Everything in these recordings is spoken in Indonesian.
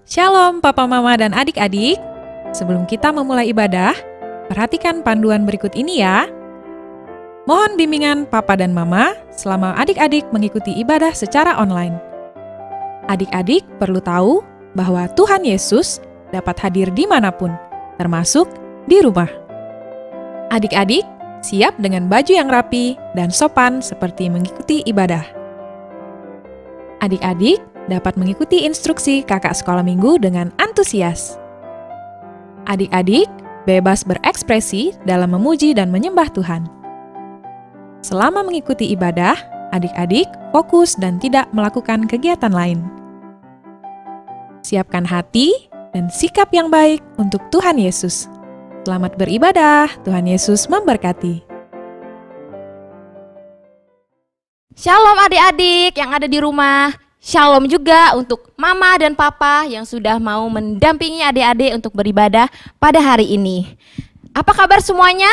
Shalom Papa, Mama, dan adik-adik. Sebelum kita memulai ibadah, perhatikan panduan berikut ini ya. Mohon bimbingan Papa dan Mama selama adik-adik mengikuti ibadah secara online. Adik-adik perlu tahu bahwa Tuhan Yesus dapat hadir dimanapun, termasuk di rumah. Adik-adik siap dengan baju yang rapi dan sopan seperti mengikuti ibadah. Adik-adik dapat mengikuti instruksi kakak sekolah minggu dengan antusias. Adik-adik bebas berekspresi dalam memuji dan menyembah Tuhan. Selama mengikuti ibadah, adik-adik fokus dan tidak melakukan kegiatan lain. Siapkan hati dan sikap yang baik untuk Tuhan Yesus. Selamat beribadah, Tuhan Yesus memberkati. Shalom adik-adik yang ada di rumah. Shalom juga untuk Mama dan Papa yang sudah mau mendampingi adik-adik untuk beribadah pada hari ini. Apa kabar semuanya?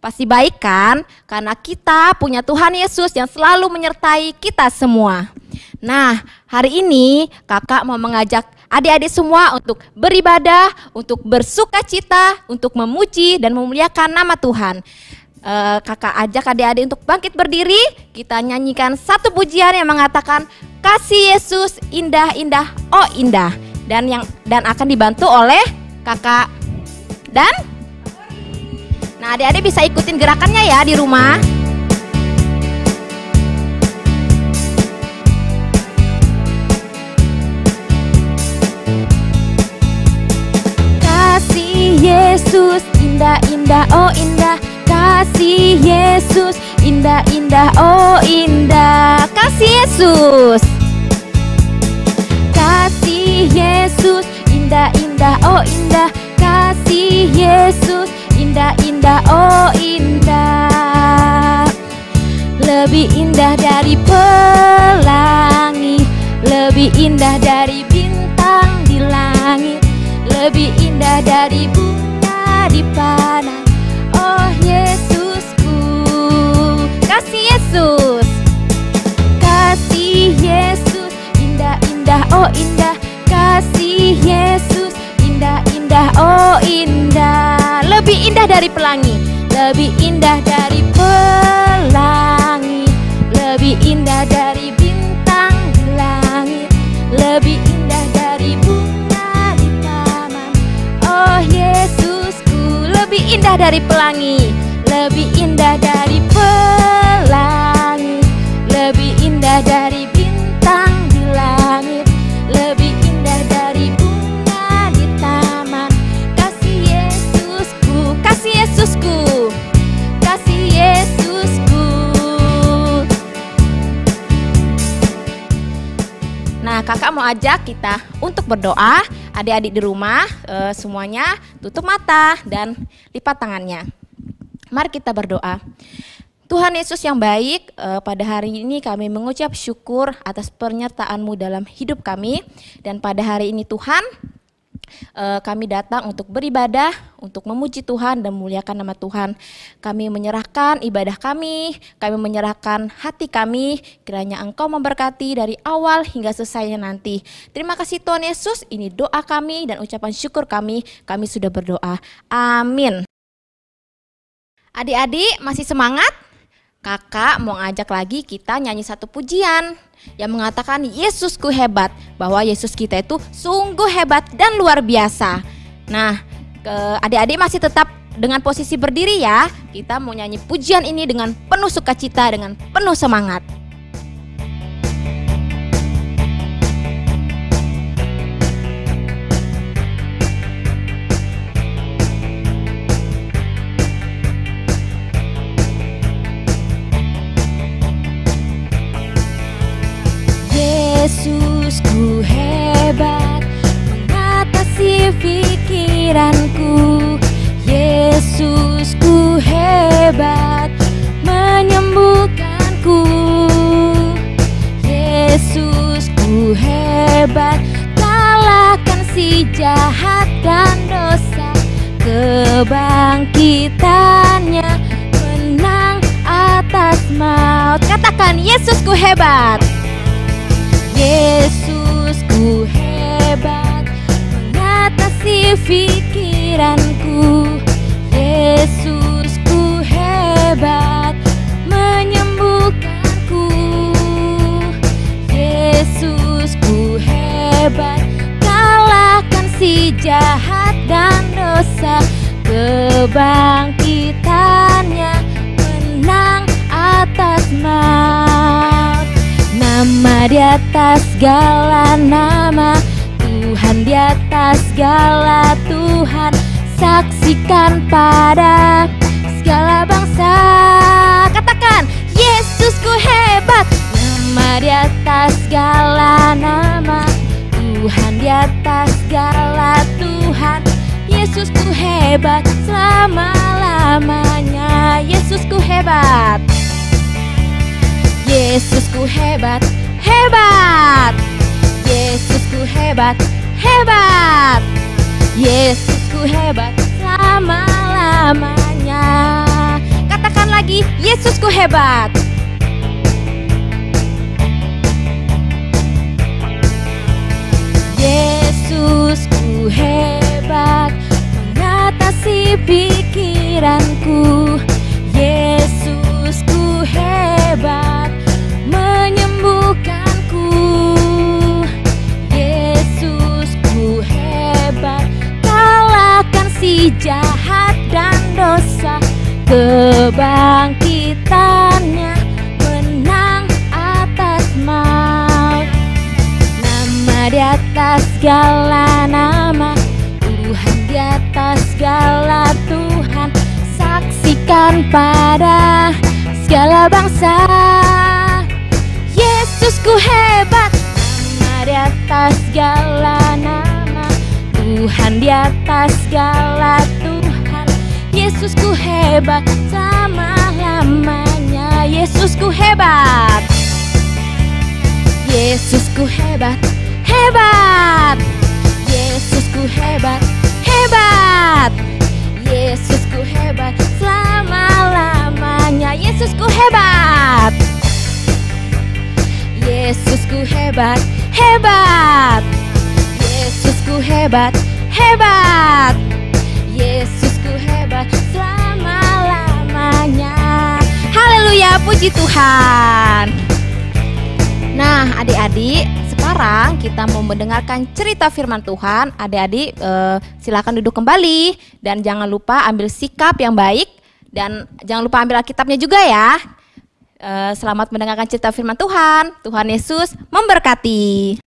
Pasti baik kan? Karena kita punya Tuhan Yesus yang selalu menyertai kita semua. Nah, hari ini kakak mau mengajak adik-adik semua untuk beribadah, untuk bersukacita, untuk memuji dan memuliakan nama Tuhan. Kakak ajak adik-adik untuk bangkit berdiri. Kita nyanyikan satu pujian yang mengatakan kasih Yesus indah-indah, oh indah, dan akan dibantu oleh kakak dan nah adik-adik bisa ikutin gerakannya ya di rumah. Kasih Yesus indah-indah, oh indah. Kasih Yesus indah-indah, oh indah. Kasih Yesus. Kasih Yesus indah-indah, oh indah. Kasih Yesus indah-indah, oh indah. Lebih indah dari pelangi, lebih indah dari bintang di langit, lebih indah dari bunga di padang. Oh Yesusku, kasih Yesus. Kasih Yesus indah-indah, oh indah. Kasih Yesus indah-indah, oh indah. Lebih indah dari pelangi, lebih indah dari pelangi, lebih indah dari bintang di langit, lebih indah dari bunga di taman. Oh Yesusku, lebih indah dari pelangi, lebih indah dari pelangi, lebih indah dari bintang di langit, lebih indah dari bunga di taman. Kasih Yesusku, kasih Yesusku, kasih Yesusku. Nah, kakak mau ajak kita untuk berdoa. Adik-adik di rumah semuanya tutup mata dan lipat tangannya. Mari kita berdoa. Tuhan Yesus yang baik, pada hari ini kami mengucap syukur atas penyertaan-Mu dalam hidup kami. Dan pada hari ini Tuhan, kami datang untuk beribadah, untuk memuji Tuhan dan memuliakan nama Tuhan. Kami menyerahkan ibadah kami menyerahkan hati kami, kiranya Engkau memberkati dari awal hingga selesai nanti. Terima kasih Tuhan Yesus, ini doa kami dan ucapan syukur kami sudah berdoa. Amin. Adik-adik masih semangat? Kakak mau ngajak lagi kita nyanyi satu pujian yang mengatakan Yesusku hebat, bahwa Yesus kita itu sungguh hebat dan luar biasa. Nah, adik-adik masih tetap dengan posisi berdiri ya. Kita mau nyanyi pujian ini dengan penuh sukacita, dengan penuh semangat. Yesusku hebat, mengatasi pikiranku. Yesusku hebat, menyembuhkanku. Yesusku hebat, kalahkan si jahat dan dosa. Kebangkitannya menang atas maut. Katakan Yesusku hebat. Yesusku hebat, pikiranku. Yesusku hebat menyembuhkanku. Yesusku hebat kalahkan si jahat dan dosa. Kebangkitannya menang atas maut. Nama di atas segala nama, Tuhan di atas segala Tuhan. Saksikan pada segala bangsa. Katakan, Yesusku hebat. Nama di atas segala nama, Tuhan di atas segala Tuhan. Yesusku hebat selama-lamanya. Yesusku hebat. Yesusku hebat, hebat. Yesusku hebat, hebat. Yesusku hebat selama-lamanya. Katakan lagi, Yesusku hebat. Yesusku hebat mengatasi pikiranku. Yesusku hebat menyembuhkanku. Yesusku hebat kalahkan si jahat dan dosa. Kebangkitannya menang atas maut. Nama di atas segala nama, Tuhan di atas segala Tuhan. Saksikan pada segala bangsa. Yesusku hebat. Nama di atas segala nama, Tuhan di atas segala Tuhan. Yesusku hebat selama-lamanya. Yesusku hebat. Yesusku hebat, hebat. Yesusku hebat, hebat. Yesusku hebat selama-lamanya. Yesusku hebat. Yesusku hebat, hebat. Yesusku hebat, hebat. Yesusku hebat selama-lamanya. Haleluya, puji Tuhan. Nah, adik-adik, sekarang kita mau mendengarkan cerita firman Tuhan. Adik-adik silakan duduk kembali dan jangan lupa ambil sikap yang baik dan jangan lupa ambil Alkitabnya juga ya. Selamat mendengarkan cerita firman Tuhan. Tuhan Yesus memberkati.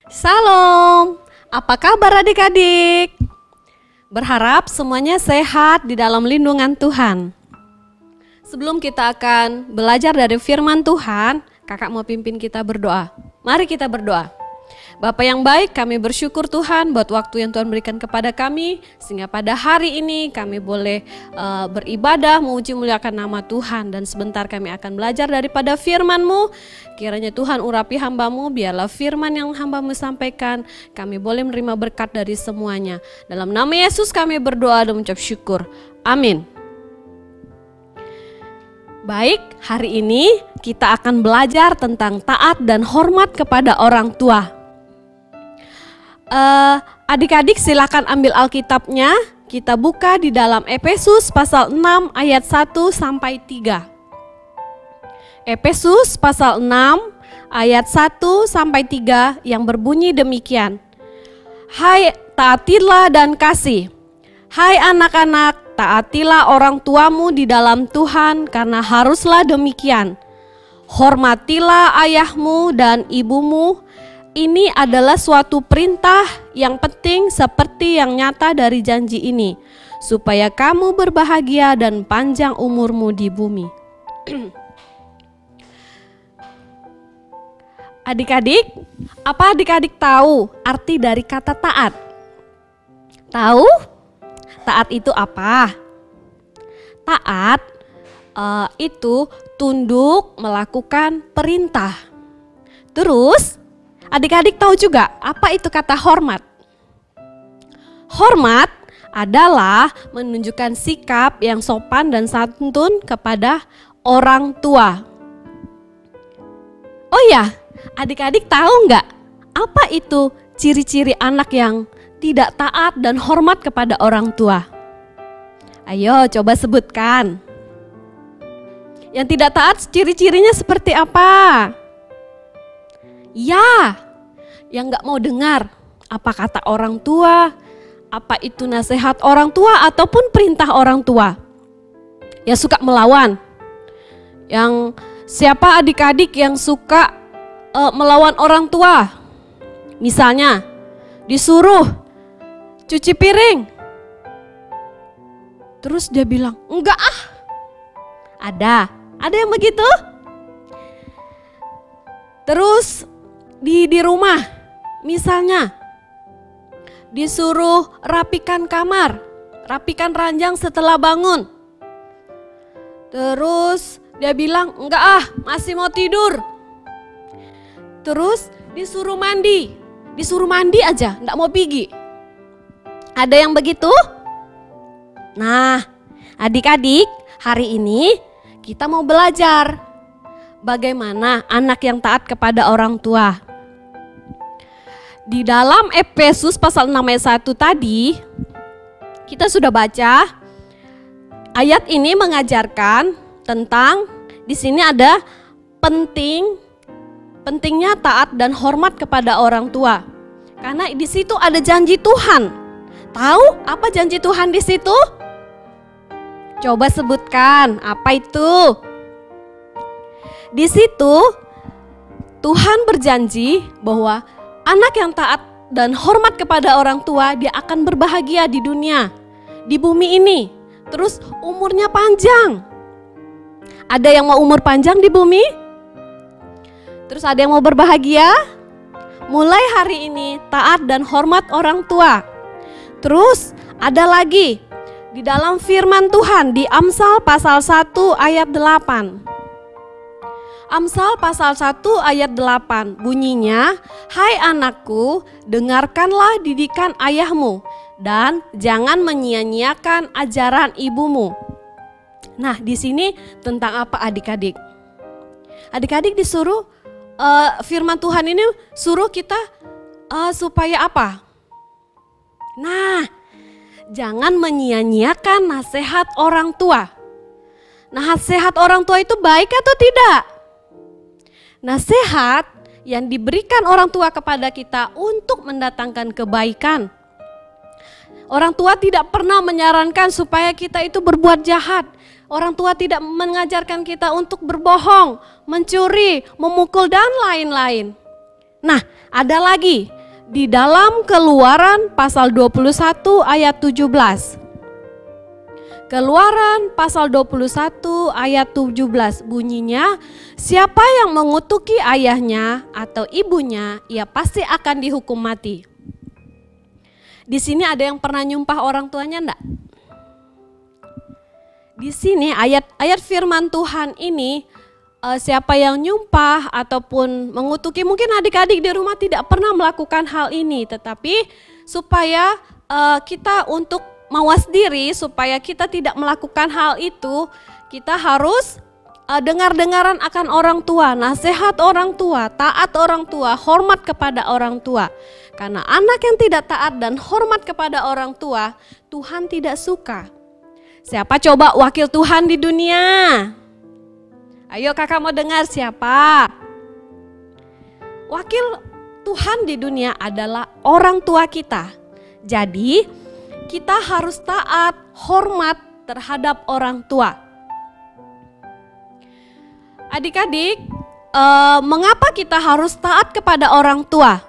Salam, apa kabar adik-adik? Berharap semuanya sehat di dalam lindungan Tuhan. Sebelum kita akan belajar dari firman Tuhan, kakak mau pimpin kita berdoa. Mari kita berdoa. Bapa yang baik, kami bersyukur Tuhan buat waktu yang Tuhan berikan kepada kami, sehingga pada hari ini kami boleh beribadah, memuji muliakan nama Tuhan. Dan sebentar kami akan belajar daripada firman-Mu. Kiranya Tuhan urapi hamba-Mu, biarlah firman yang hamba-Mu sampaikan, kami boleh menerima berkat dari semuanya. Dalam nama Yesus kami berdoa dan mengucap syukur. Amin. Baik, hari ini kita akan belajar tentang taat dan hormat kepada orang tua. Adik-adik silakan ambil Alkitabnya, kita buka di dalam Efesus pasal 6 ayat 1 sampai 3. Efesus pasal 6 ayat 1 sampai 3 yang berbunyi demikian. Hai, taatilah dan kasih. Hai anak-anak, taatilah orang tuamu di dalam Tuhan karena haruslah demikian. Hormatilah ayahmu dan ibumu. Ini adalah suatu perintah yang penting seperti yang nyata dari janji ini, supaya kamu berbahagia dan panjang umurmu di bumi. Adik-adik, apa adik-adik tahu arti dari kata taat? Tahu? Taat itu apa? Taat itu tunduk melakukan perintah. Terus, adik-adik tahu juga apa itu kata hormat? Hormat adalah menunjukkan sikap yang sopan dan santun kepada orang tua. Oh ya, adik-adik tahu nggak apa itu ciri-ciri anak yang tidak taat dan hormat kepada orang tua? Ayo coba sebutkan. Yang tidak taat ciri-cirinya seperti apa? Ya, yang nggak mau dengar apa kata orang tua, apa itu nasihat orang tua ataupun perintah orang tua. Yang suka melawan. Yang siapa adik-adik yang suka melawan orang tua? Misalnya disuruh cuci piring. Terus dia bilang, enggak ah. Ada yang begitu? Terus di rumah, misalnya disuruh rapikan kamar, rapikan ranjang setelah bangun. Terus dia bilang, enggak ah, masih mau tidur. Terus disuruh mandi aja, enggak mau pergi. Ada yang begitu? Nah, adik-adik, hari ini kita mau belajar bagaimana anak yang taat kepada orang tua. Di dalam Efesus pasal 6 ayat 1 tadi, kita sudah baca ayat ini mengajarkan tentang di sini ada pentingnya taat dan hormat kepada orang tua. Karena di situ ada janji Tuhan. Tahu apa janji Tuhan di situ? Coba sebutkan, apa itu? Di situ Tuhan berjanji bahwa anak yang taat dan hormat kepada orang tua, dia akan berbahagia di dunia, di bumi ini. Terus umurnya panjang. Ada yang mau umur panjang di bumi? Terus ada yang mau berbahagia? Mulai hari ini taat dan hormat orang tua. Terus ada lagi di dalam firman Tuhan di Amsal pasal 1 ayat 8. Amsal pasal 1 ayat 8 bunyinya, "Hai anakku, dengarkanlah didikan ayahmu dan jangan menyia-nyiakan ajaran ibumu." Nah, di sini tentang apa adik-adik? Adik-adik disuruh firman Tuhan ini suruh kita supaya apa? Nah, jangan menyia-nyiakan nasihat orang tua. Nasihat orang tua itu baik atau tidak? Nasihat yang diberikan orang tua kepada kita untuk mendatangkan kebaikan. Orang tua tidak pernah menyarankan supaya kita itu berbuat jahat. Orang tua tidak mengajarkan kita untuk berbohong, mencuri, memukul dan lain-lain. Nah, ada lagi di dalam Keluaran pasal 21 ayat 17. Keluaran pasal 21 ayat 17 bunyinya, "Siapa yang mengutuki ayahnya atau ibunya, ia pasti akan dihukum mati." Di sini ada yang pernah nyumpah orang tuanya enggak? Di sini ayat firman Tuhan ini, siapa yang nyumpah ataupun mengutuki, mungkin adik-adik di rumah tidak pernah melakukan hal ini, tetapi supaya kita untuk mawas diri, supaya kita tidak melakukan hal itu, kita harus dengar-dengaran akan orang tua, nasihat orang tua, taat orang tua, hormat kepada orang tua. Karena anak yang tidak taat dan hormat kepada orang tua, Tuhan tidak suka. Siapa coba wakil Tuhan di dunia? Ayo kakak mau dengar siapa? Wakil Tuhan di dunia adalah orang tua kita. Jadi kita harus taat, hormat terhadap orang tua. Adik-adik, mengapa kita harus taat kepada orang tua?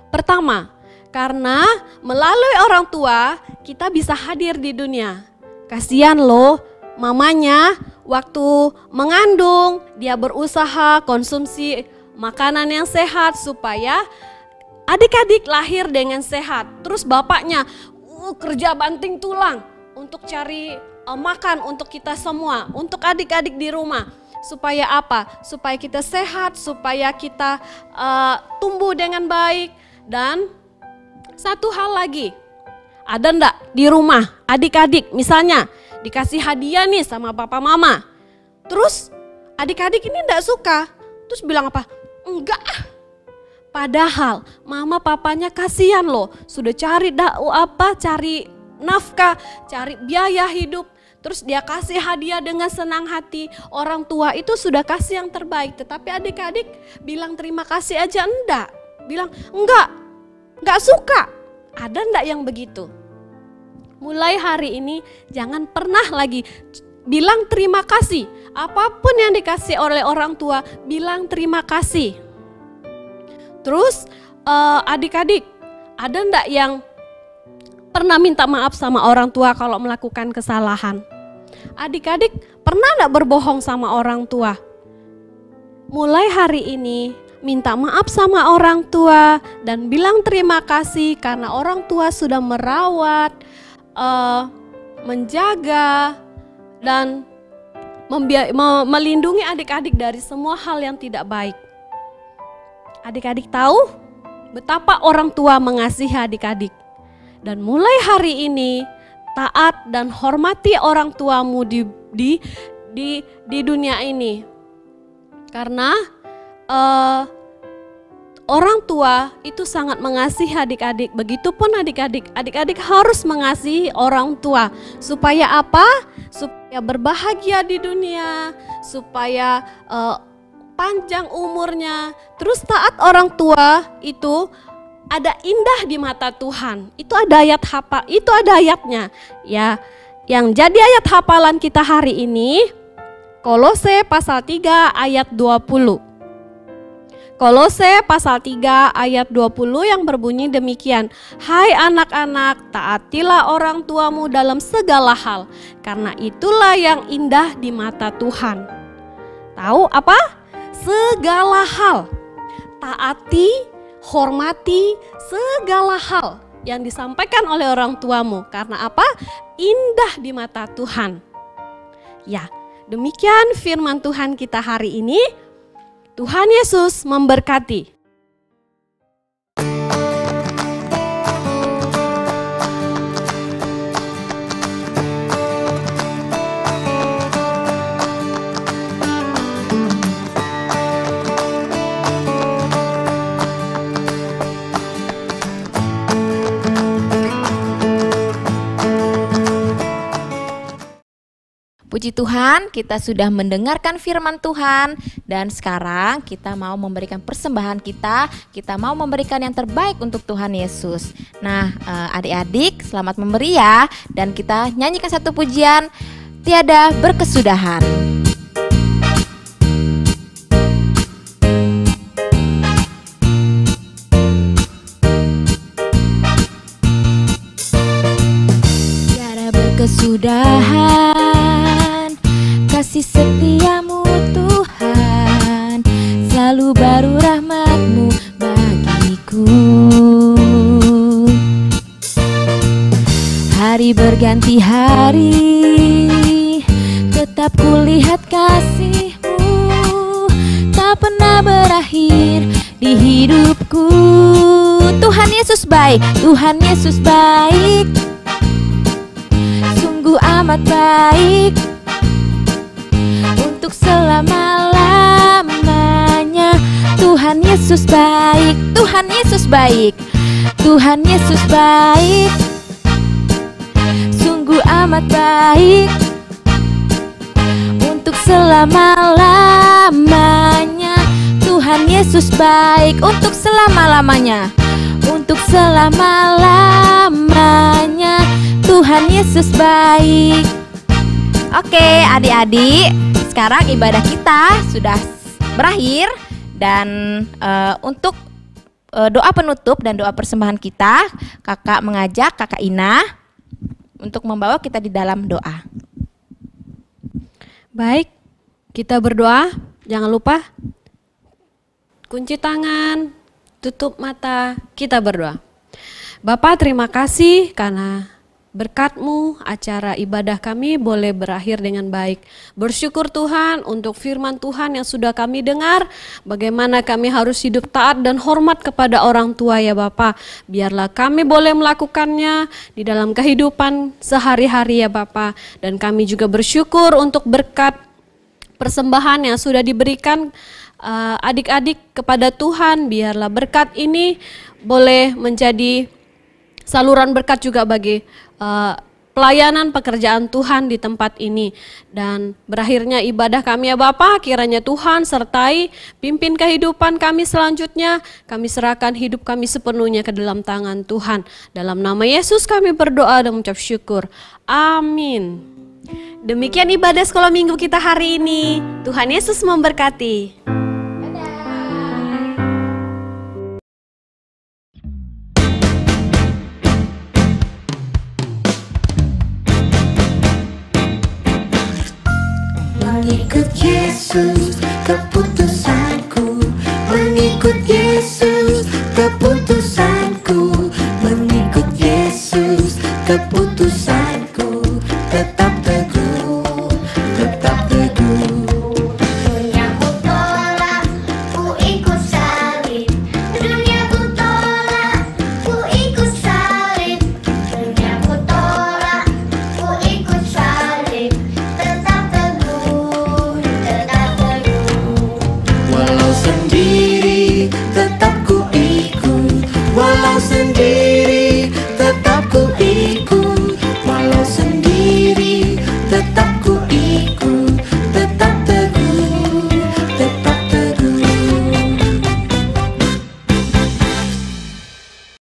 Pertama, karena melalui orang tua kita bisa hadir di dunia. Kasihan loh, mamanya waktu mengandung dia berusaha konsumsi makanan yang sehat supaya adik-adik lahir dengan sehat. Terus bapaknya kerja banting tulang untuk cari makan untuk kita semua, untuk adik-adik di rumah. Supaya apa? Supaya kita sehat, supaya kita tumbuh dengan baik. Dan satu hal lagi, Ada ndak di rumah adik-adik misalnya dikasih hadiah nih sama papa mama. Terus adik-adik ini ndak suka. Terus bilang apa? Enggak. Padahal mama papanya kasihan loh. Sudah cari cari nafkah, cari biaya hidup. Terus dia kasih hadiah dengan senang hati. Orang tua itu sudah kasih yang terbaik. Tetapi adik-adik bilang terima kasih aja enggak. Bilang enggak suka. Ada enggak yang begitu? Mulai hari ini jangan pernah lagi bilang terima kasih. Apapun yang dikasih oleh orang tua, bilang terima kasih. Terus adik-adik, ada enggak yang pernah minta maaf sama orang tua kalau melakukan kesalahan? Adik-adik pernah enggak berbohong sama orang tua? Mulai hari ini minta maaf sama orang tua dan bilang terima kasih karena orang tua sudah merawat, menjaga dan melindungi adik-adik dari semua hal yang tidak baik. Adik-adik tahu betapa orang tua mengasihi adik-adik. Dan mulai hari ini taat dan hormati orang tuamu di dunia ini. Karena orang tua itu sangat mengasihi adik-adik. Begitupun adik-adik harus mengasihi orang tua. Supaya apa? Supaya berbahagia di dunia, supaya panjang umurnya. Terus taat orang tua itu ada indah di mata Tuhan. Itu ada ayatnya. Ya, yang jadi ayat hafalan kita hari ini Kolose pasal 3 ayat 20. Kolose pasal 3 ayat 20 yang berbunyi demikian. Hai anak-anak, taatilah orang tuamu dalam segala hal, karena itulah yang indah di mata Tuhan. Tahu apa? Segala hal. Taati, hormati segala hal yang disampaikan oleh orang tuamu. Karena apa? Indah di mata Tuhan. Ya, demikian firman Tuhan kita hari ini. Tuhan Yesus memberkati. Puji Tuhan, kita sudah mendengarkan firman Tuhan dan sekarang kita mau memberikan persembahan kita mau memberikan yang terbaik untuk Tuhan Yesus. Nah, adik-adik selamat memberi ya, dan kita nyanyikan satu pujian, Tiada Berkesudahan. Tiada berkesudahan kasih setiamu Tuhan, selalu baru rahmatmu bagiku. Hari berganti hari, tetap kulihat kasih-Mu, tak pernah berakhir di hidupku. Tuhan Yesus baik, Tuhan Yesus baik, sungguh amat baik. Untuk selama-lamanya Tuhan Yesus baik, Tuhan Yesus baik, Tuhan Yesus baik, sungguh amat baik. Untuk selama-lamanya Tuhan Yesus baik, untuk selama-lamanya, untuk selama-lamanya Tuhan Yesus baik. Oke adik-adik, sekarang ibadah kita sudah berakhir dan untuk doa penutup dan doa persembahan kita, kakak mengajak kakak Ina untuk membawa kita di dalam doa. Baik, kita berdoa. Jangan lupa kunci tangan, tutup mata, kita berdoa. Bapa, terima kasih karena berkat-Mu acara ibadah kami boleh berakhir dengan baik. Bersyukur Tuhan untuk firman Tuhan yang sudah kami dengar, bagaimana kami harus hidup taat dan hormat kepada orang tua ya Bapa. Biarlah kami boleh melakukannya di dalam kehidupan sehari-hari ya Bapa. Dan kami juga bersyukur untuk berkat persembahan yang sudah diberikan adik-adik kepada Tuhan. Biarlah berkat ini boleh menjadi saluran berkat juga bagi pelayanan pekerjaan Tuhan di tempat ini. Dan berakhirnya ibadah kami ya Bapa, kiranya Tuhan sertai pimpin kehidupan kami selanjutnya. Kami serahkan hidup kami sepenuhnya ke dalam tangan Tuhan. Dalam nama Yesus kami berdoa dan mengucap syukur. Amin. Demikian ibadah sekolah minggu kita hari ini. Tuhan Yesus memberkati. Mengikut Yesus keputusanku, mengikut Yesus keputusanku.